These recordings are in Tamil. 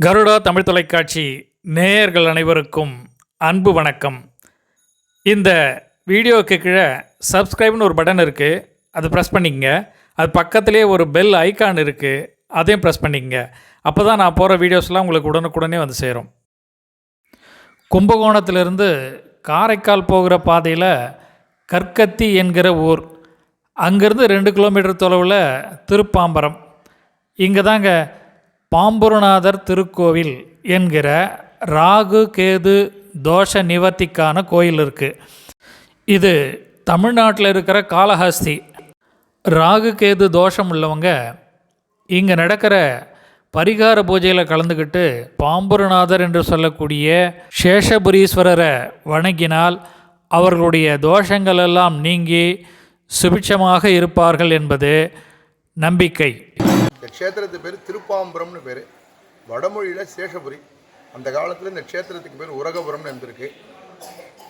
கருடா தமிழ் தொலைக்காட்சி நேயர்கள் அனைவருக்கும் அன்பு வணக்கம். இந்த வீடியோவுக்கு கீழே சப்ஸ்கிரைப்னு ஒரு பட்டன் இருக்குது, அதை ப்ரெஸ் பண்ணிக்கங்க. அது பக்கத்துலேயே ஒரு பெல் ஐக்கான் இருக்குது, அதையும் ப்ரெஸ் பண்ணிக்கங்க. அப்போ தான் நான் போகிற வீடியோஸ்லாம் உங்களுக்கு உடனுக்குடனே வந்து சேரும். கும்பகோணத்திலிருந்து காரைக்கால் போகிற பாதையில் கற்கத்தி என்கிற ஊர், அங்கேருந்து 2 கிலோமீட்டர் தொலைவில் திருப்பாம்பரம். இங்கே தாங்க பாம்புரநாதர் திருக்கோவில் என்கிற ராகு கேது தோஷ நிவர்த்திக்கான கோயில் இருக்குது. இது தமிழ்நாட்டில் இருக்கிற காளஹஸ்தி. ராகு கேது தோஷம் உள்ளவங்க இங்கே நடக்கிற பரிகார பூஜையில் கலந்துக்கிட்டு பாம்புரநாதர் என்று சொல்லக்கூடிய சேஷபுரீஸ்வரரை வணங்கினால் அவர்களுடைய தோஷங்கள் எல்லாம் நீங்கி சுபிட்சமாக இருப்பார்கள் என்பது நம்பிக்கை. இந்த க்ஷேத்திரத்து பேர் திருப்பாம்புரம்னு பேர். வடமொழியில் சேஷபுரி. அந்த காலத்தில் இந்த க்ஷேத்திரத்துக்கு பேர் உரகபுரம்னு இருந்திருக்கு.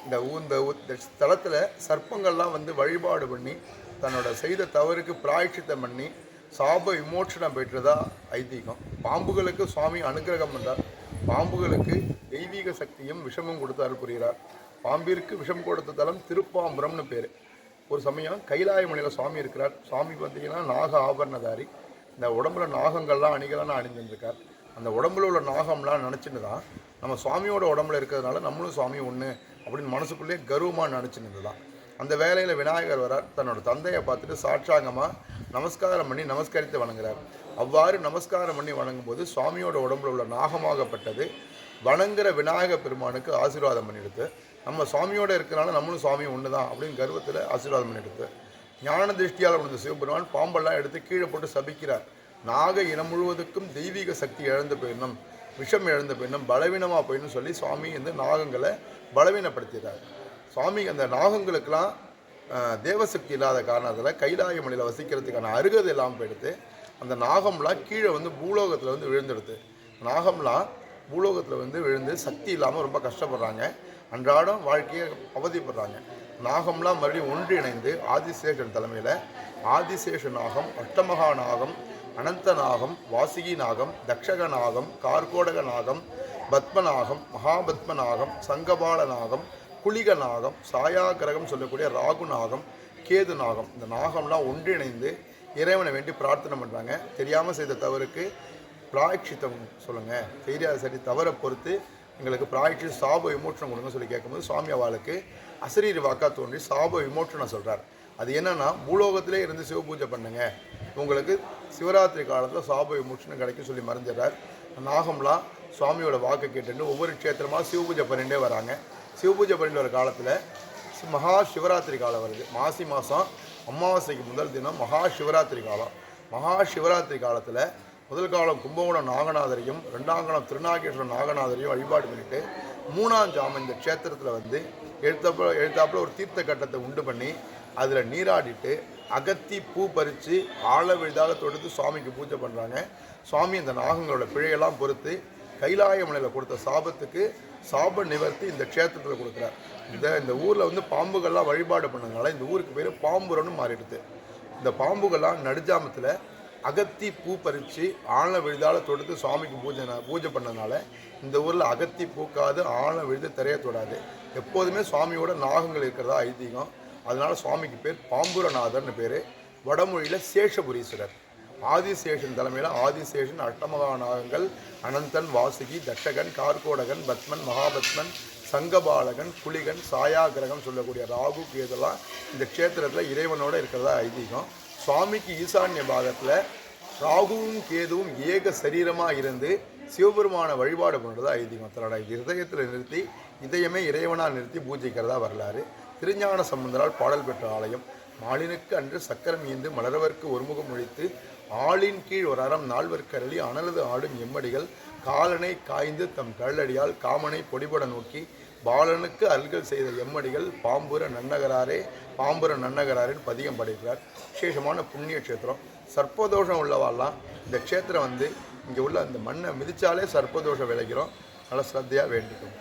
இந்த ஸ்தலத்தில் சர்ப்பங்கள்லாம் வழிபாடு பண்ணி தன்னோட செய்த தவறுக்கு பிராயச்சித்தம் பண்ணி சாப விமோச்சனம் பெற்றதா ஐதீகம். பாம்புகளுக்கு சுவாமி அனுகிரகம் பண்ணார். பாம்புகளுக்கு தெய்வீக சக்தியும் விஷமும் கொடுத்தார் புரிகிறார். பாம்பிற்கு விஷம் கொடுத்த தலம் திருப்பாம்புரம்னு பேர். ஒரு சமயம் கைலாயமலையில் சுவாமி இருக்கிறார். சுவாமி பார்த்தீங்கன்னா நாக ஆபரணதாரி. இந்த உடம்புல நாகங்கள்லாம் அணிகளான அணிஞ்சிருக்கார். அந்த உடம்புல உள்ள நாகம்லாம் நினச்சின்னு தான் நம்ம சுவாமியோட உடம்புல இருக்கிறதுனால நம்மளும் சுவாமி ஒன்று அப்படின்னு மனசுக்குள்ளேயே கர்வமாக நினச்சின்னு தான். அந்த வேலையில் விநாயகர் வரார். தன்னோட தந்தையை பார்த்துட்டு சாட்சாங்கமாக நமஸ்காரம் பண்ணி நமஸ்கரித்து வணங்குறார். அவ்வாறு நமஸ்காரம் பண்ணி வணங்கும்போது சுவாமியோட உடம்புல உள்ள நாகமாகப்பட்டது வணங்குற விநாயக பெருமானுக்கு ஆசீர்வாதம் பண்ணிடுது. நம்ம சுவாமியோடு இருக்கிறனால நம்மளும் சுவாமி ஒன்று தான் அப்படின்னு கர்வத்தில் ஆசீர்வாதம் பண்ணிடுது. ஞான திருஷ்டியால் உணர்ந்த சிவபெருமான் பாம்பெல்லாம் எடுத்து கீழே போட்டு சபிக்கிறார். நாக இனம் முழுவதுக்கும் தெய்வீக சக்தி இழந்து போயிடணும், விஷம் இழந்து போயிடணும், பலவீனமாக போயிடணும் சொல்லி சுவாமி நாகங்களை பலவீனப்படுத்திடுறார். சுவாமி அந்த நாகங்களுக்கெல்லாம் தேவசக்தி இல்லாத காரணத்தில் கைலாய மலையில் வசிக்கிறதுக்கான அருகதை இல்லாமல் போயிடுது. அந்த நாகம்லாம் கீழே பூலோகத்தில் விழுந்துடுது. நாகம்லாம் பூலோகத்தில் விழுந்து சக்தி இல்லாமல் ரொம்ப கஷ்டப்படுறாங்க. அன்றாடம் வாழ்க்கையை அவதிப்படுறாங்க. நாகம்லாம் மறுபடியும் ஒன்றிணைந்து ஆதிசேஷன் தலைமையில் ஆதிசேஷ நாகம், அஷ்டமகா நாகம், அனந்த நாகம், வாசுகி நாகம், தக்ஷக நாகம், கார்கோடக நாகம், பத்மநாகம், மகாபத்ம நாகம், சங்கபால நாகம், குளிக நாகம், சாயாகிரகம் சொல்லக்கூடிய ராகு நாகம், கேது நாகம், இந்த நாகம்லாம் ஒன்றிணைந்து இறைவனை வேண்டி பிரார்த்தனை பண்ணுறாங்க. தெரியாமல் செய்த தவறுக்கு பிராயச்சித்தம் சொல்லுங்கள், தெரியாத சரி தவறை பொறுத்து எங்களுக்கு பிராயச்சி சாப விமோச்சனம் கொடுங்க சொல்லி கேட்கும்போது சுவாமி அவளுக்கு அசரீரி வாக்கா தோன்றி சாப விமோச்சனம் சொல்கிறார். அது என்னென்னா, பூலோகத்திலே இருந்து சிவ பூஜை பண்ணுங்க, உங்களுக்கு சிவராத்திரி காலத்தில் சாப விமோச்சனம் கிடைக்கும் சொல்லி மறைஞ்சிடறார். நாகம்லாம் சுவாமியோட வாக்கு கேட்டுட்டு ஒவ்வொரு க்ஷேத்திரமாக சிவ பூஜை பண்ணிகிட்டே வராங்க. சிவ பூஜை பண்ணிட்டு வர காலத்தில் மகா சிவராத்திரி காலம் வருது. மாசி மாதம் அமாவாசைக்கு முதல் தினம் மகா சிவராத்திரி காலம். மகா சிவராத்திரி காலத்தில் முதல் காலம் கும்பகோணம் நாகநாதரையும் 2ஆம் காலம் திருநாகேஸ்வரம் நாகநாதரையும் வழிபாடு பண்ணிவிட்டு 3ஆம் ஜாமம் இந்த க்ஷேத்திரத்தில் எழுத்தாப்புல ஒரு தீர்த்த கட்டத்தை உண்டு பண்ணி அதில் நீராடிட்டு அகத்தி பூ பறித்து ஆழ விழுதாக தொடுத்து சுவாமிக்கு பூஜை பண்ணுறாங்க. சுவாமி இந்த நாகங்களோட பிழையெல்லாம் பொறுத்து கைலாய மலையில் கொடுத்த சாபத்துக்கு சாப நிவர்த்தி இந்த க்ஷேத்திரத்தில் கொடுக்குறார். இந்த ஊரில் பாம்புகள்லாம் வழிபாடு பண்ணதுனால இந்த ஊருக்கு பேர் பாம்புரன்னு மாறிடுது. இந்த பாம்புகள்லாம் நடுஜாமத்தில் அகத்தி பூ பறித்து ஆழ விழுதால் தொடுத்து சுவாமிக்கு பூஜை பண்ணதுனால இந்த ஊரில் அகத்தி பூக்காது ஆழ விழுது திரைய தொடாது. எப்போதுமே சுவாமியோட நாகங்கள் இருக்கிறதா ஐதீகம். அதனால் சுவாமிக்கு பேர் பாம்புரநாதர்னு பேர். வடமொழியில் சேஷபுரீஸ்வரர். ஆதிசேஷன் தலைமையில் ஆதிசேஷன், அஷ்டமகா நாகங்கள், அனந்தன், வாசுகி, தட்சகன், கார்கோடகன், பத்மன், மகாபத்மன், சங்கபாலகன், குளிகன், சாயாகிரகம் சொல்லக்கூடிய ராகு கேதெல்லாம் இந்த க்ஷேத்திரத்தில் இறைவனோடு இருக்கிறதா ஐதீகம். சுவாமிக்கு ஈசான்ய பாகத்தில் ராகுவும் கேதுவும் ஏக சரீரமாக இருந்து சிவபெருமான வழிபாடு பண்ணுறதா ஐதீகம். தன்னோட இதயத்தில் நிறுத்தி இதயமே இறைவனாக நிறுத்தி பூஜிக்கிறதா வரலாறு. திருஞான சம்பந்தரால் பாடல் பெற்ற ஆலயம். மாலினுக்கு அன்று சக்கரம் ஈந்து மலரவர்க்கு ஒருமுகம் ஒழித்து ஆளின் கீழ் ஒரு அறம் நால்வர்க்கு அருளி அனலது ஆடும் எம்மடிகள் காலனை காய்ந்து தம் கள்ளடியால் காமனை பொடிபட நோக்கி பாலனுக்கு அல்கள் செய்த எம்மடிகள் பாம்புர நன்னகராரே பாம்புர நன்னகராரின்னு பதிகம் படைக்கிறார். விசேஷமான புண்ணிய க்ஷேத்திரம். சர்ப்பதோஷம் உள்ளவாலாம் இந்த க்ஷேத்திரம் இங்கே உள்ள அந்த மண்ணை மிதித்தாலே சர்ப்பதோஷம் விளைக்கிறோம். நல்ல ஸ்ரத்தையாக வேண்டிக்கும்.